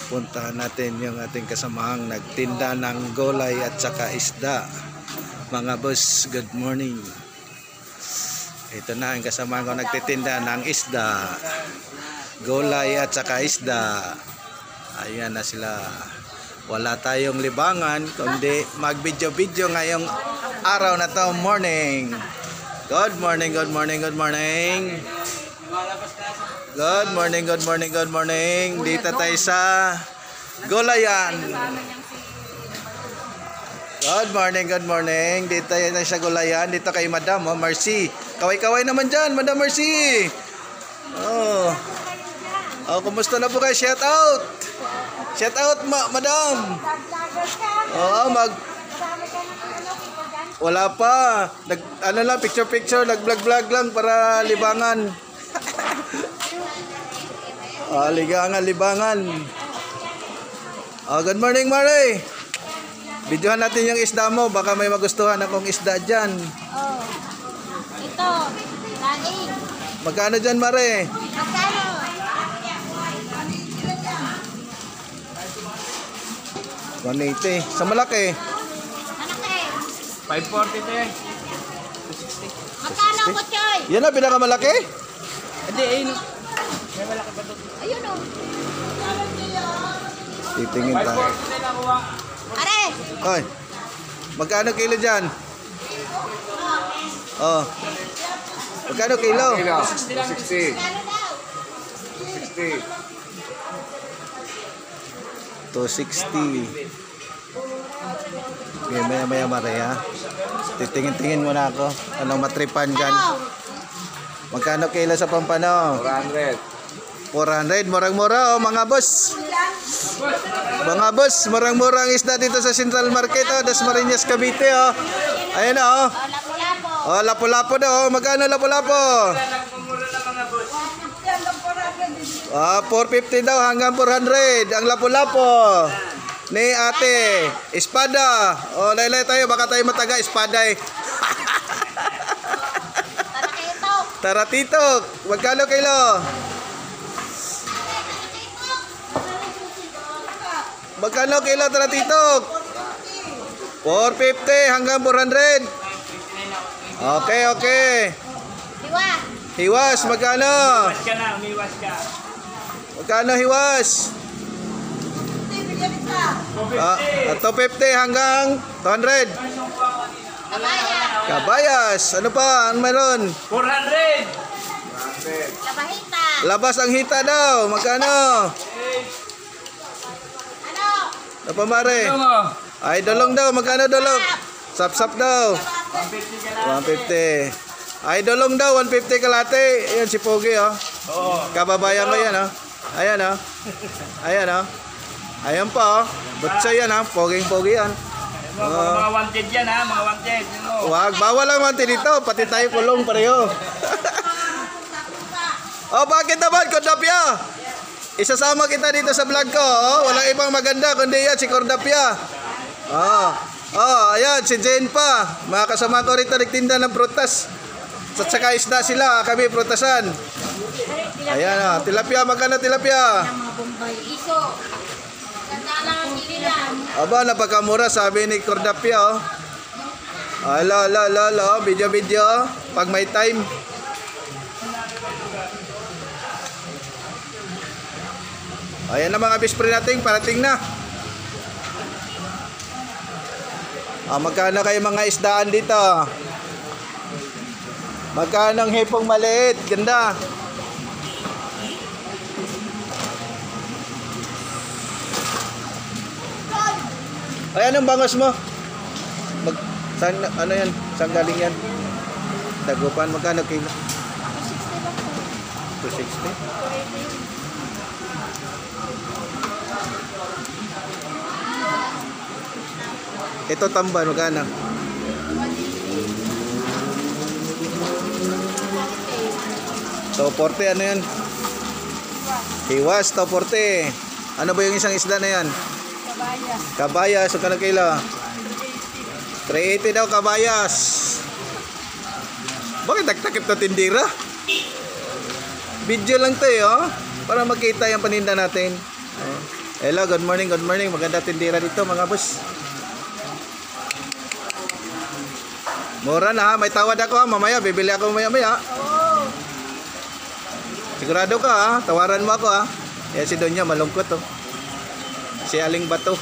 puntahan natin yung ating kasamahang nagtinda ng gulay at saka isda. Mga boss, good morning. Ito na ang kasamahan ko nagtitinda ng isda, gulay at saka isda. Ayan na sila. Wala tayong libangan kundi mag-video-video ngayong araw na to. Morning. Good morning, good morning, good morning. Good morning, good morning, good morning. Dito tayo sa gulayan. Good morning, good morning. Dito tayo sa gulayan. Dito kay Madam, oh, Mercy. Kaway-kaway naman dyan, Madam Mercy. Oh. Oh, kumusta na po kayo? Shout out. Shout out, Madam. Oh, wala pa. Ano lang, picture, nag-vlog lang para libangan. Libangan. Oh, good morning, Mare. Videohan natin yung isda mo. Baka may magustuhan akong isda dyan. Oh. Ito. Laing. Magkano dyan, Mare? Magkano? 180. Sa malaki? Malaki. 540 te. 260. Magkano ko, Choy? Yan na, pinakamalaki? Hindi, ayun. May malaki pa doon. Ayun o. Titingin tayo. 540 te nakuha. Are. Oy, magkano kilo dyan? Oh. Magkano kilo? 60. 260. Okay, maya Mare, ha? Titingin-tingin muna ako. Anong matripan dyan? Magkano kilo sa Pampano? 400. Murang-mura, oh, mga boss. Mga boss, murang-murang isda dito sa Central Market, oh. Dasmariñas, Cavite, oh. Ayan, oh. Lapu-lapo. Oh, lapu-lapo daw, oh. Magkano lapu-lapo? Ah, 450 daw hanggang 400 ang lapu-lapo ni ate. Espada. Oh, laylay tayo, baka tayo mataga espada eh. Taratito. Magkano kilo? Magkano kilo taratito? 450 hanggang 400. Okay. Hiwas. Hiwas, magkano? Umiwas ka na, umiwas ka. Magkano hiwas? 250 hanggang 200. Kabaya. Kabayas. Ano pa? Ano meron? 400. Labahita. Labas ang hita daw. Magkano? Ano? Ano pa, Mare? Ito mo. Ay, dolong daw. Magkano dolong? Sap-sap daw. 150 ka na. 150. Ay, dolong daw. 150 kalate. Ayan si Pogi, oh. Oo. Kababayan ko yan, oh. Ayan, oh. Ayan, oh. Ayan pa, oh. Butsa yan, ha. Poging-pogi yan. Mga wanted yan ha, mga wanted. Wag, bawal lang wanted dito. Pati tayo kulong pareho. Oh, bakit naman, Cordapia? Isasama kita dito sa vlog ko. Oh, walang ibang maganda kundi yan, si Cordapia. Ayan, si Jane pa. Mga kasama ko rito nagtinda ng prutas. At saka isda sila, kami prutasan. Ayan, oh. Tilapia, magkano tilapia? Iso. Ganda lang ang kililan. Aba, napakamura, sabi ni Cordapia, oh. Ala, video, pag may time. Ayan na mga bispre natin, parating na. Magkano kayo mga isdaan dito? Magkano ang hipong maliit? Ganda. Ay, anong bangos mo? Ano yan? Saan galing yan? Dagupan, magkano kilo? 260? Ito tamban, magkano? 240, ano yan? Hiwas, 240. Ano ba yung isang isda na yan? Kabayas, magkano kilo? 380 daw kabayas. Bakit nagtakip na tindira? Video lang to eh, oh. Para makita yung paninda natin. Oh. Hello, good morning, good morning. Maganda tindera dito mga boss. Mura na ha, may tawad ako ha. Mamaya, bibili ako mamaya. Oo. Sigurado ka ha, tawaran mo ako ha. Kaya si Donya malungkot oh. Si Aling Bato.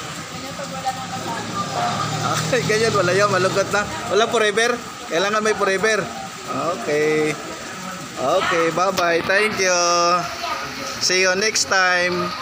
Ay, ganyan, wala yun, malungkot na. Wala forever, kailangan may forever. Okay. Okay, bye-bye. Thank you. See you next time.